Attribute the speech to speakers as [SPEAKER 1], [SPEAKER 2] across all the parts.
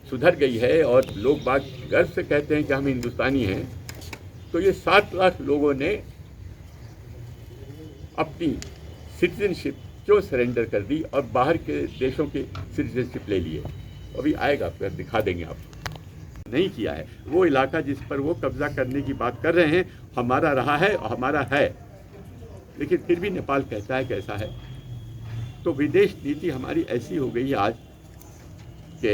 [SPEAKER 1] सुधर गई है और लोग बाग गर्व से कहते हैं कि हम हिंदुस्तानी हैं, तो ये 7 लाख लोगों ने अपनी सिटीजनशिप क्यों सरेंडर कर दी और बाहर के देशों की सिटीजनशिप ले लिए? अभी आएगा, फिर दिखा देंगे आपको। नहीं किया है। वो इलाका जिस पर वो कब्जा करने की बात कर रहे हैं हमारा रहा है और हमारा है, लेकिन फिर भी नेपाल कहता है कैसा है। तो विदेश नीति हमारी ऐसी हो गई है आज कि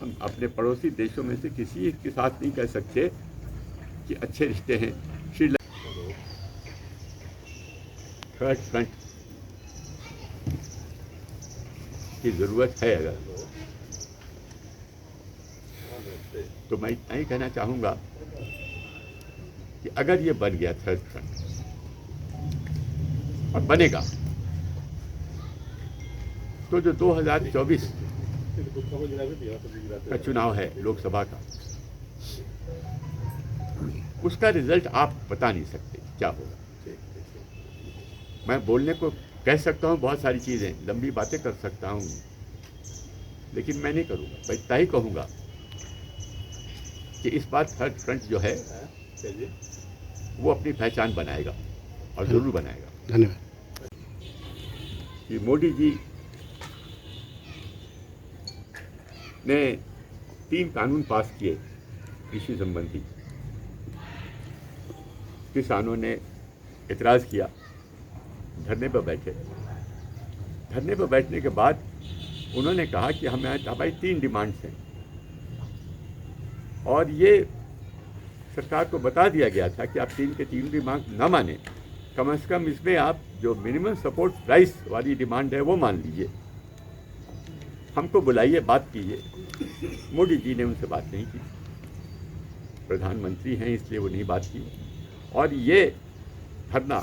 [SPEAKER 1] हम अपने पड़ोसी देशों में से किसी के साथ नहीं कह सकते कि अच्छे रिश्ते हैं। श्रीलंका थर्ड फ्रंट की ज़रूरत है अगर, तो मैं इतना ही कहना चाहूँगा कि अगर ये बन गया थर्ड फ्रंट और बनेगा, तो जो 2024 का चुनाव है लोकसभा का, उसका रिजल्ट आप बता नहीं सकते क्या होगा। मैं बोलने को कह सकता हूँ बहुत सारी चीज़ें, लंबी बातें कर सकता हूँ, लेकिन मैं नहीं करूँगा। मैं इतना ही कहूँगा कि इस बार थर्ड फ्रंट जो है वो अपनी पहचान बनाएगा और ज़रूर बनाएगा।
[SPEAKER 2] धन्यवाद।
[SPEAKER 1] कि मोदी जी ने 3 कानून पास किए कृषि संबंधी। किसानों ने इतराज़ किया, धरने पर बैठे। धरने पर बैठने के बाद उन्होंने कहा कि हमारी 3 डिमांड्स हैं, और ये सरकार को बता दिया गया था कि आप 3 के 3 डिमांड ना माने, कम से कम इसमें आप जो मिनिमम सपोर्ट प्राइस वाली डिमांड है वो मान लीजिए, हमको बुलाइए, बात कीजिए। मोदी जी ने उनसे बात नहीं की, प्रधानमंत्री हैं इसलिए वो नहीं बात की, और ये धरना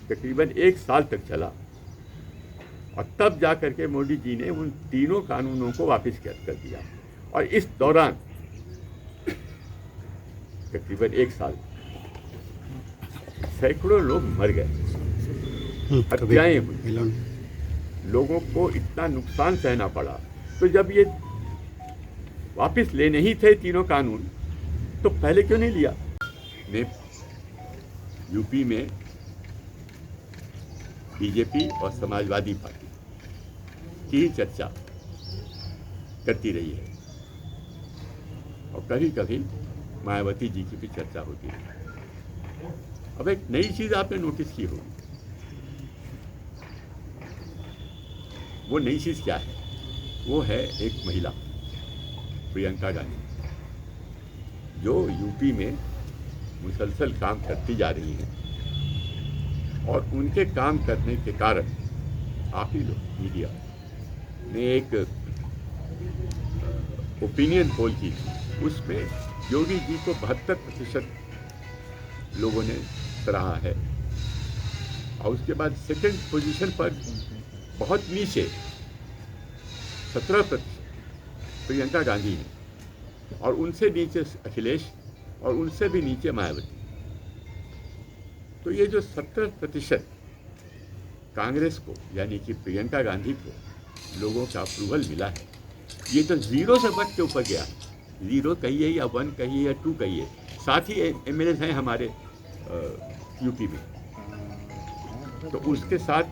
[SPEAKER 1] तकरीबन 1 साल तक चला, और तब जा कर के मोदी जी ने उन 3 कानूनों को वापस कर दिया। और इस दौरान तकरीबन 1 साल सैकड़ों लोग मर गए, हत्याएं हुई, लोगों को इतना नुकसान सहना पड़ा। तो जब ये वापस लेने ही थे 3 कानून, तो पहले क्यों नहीं लिया? ने यूपी में बीजेपी और समाजवादी पार्टी की ही चर्चा करती रही है, और कभी कभी मायावती जी की भी चर्चा होती है। अब एक नई चीज़ आपने नोटिस की होगी, वो नई चीज़ क्या है? वो है एक महिला प्रियंका गांधी, जो यूपी में मुसलसल काम करती जा रही हैं, और उनके काम करने के कारण आप ही लोग मीडिया ने एक ओपिनियन पोल की, उसमें योगी जी को 72% लोगों ने सराहा है, और उसके बाद सेकंड पोजीशन पर बहुत नीचे 17% प्रियंका गांधी है, और उनसे नीचे अखिलेश, और उनसे भी नीचे मायावती। तो ये जो 70% कांग्रेस को यानी कि प्रियंका गांधी को लोगों का अप्रूवल मिला है, ये तो 0 से बढ़ के ऊपर गया। 0 कहिए या 1 कहिए या 2 कहिए, 7 ही एमएलए हैं हमारे यूपी में, तो उसके साथ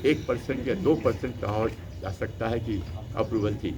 [SPEAKER 1] 1% या 2% का और जा सकता है कि अप्रूवल थी।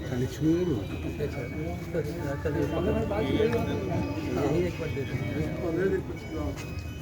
[SPEAKER 2] खाली ये नहीं अच्छा चलिए यही एक बार दे देंगे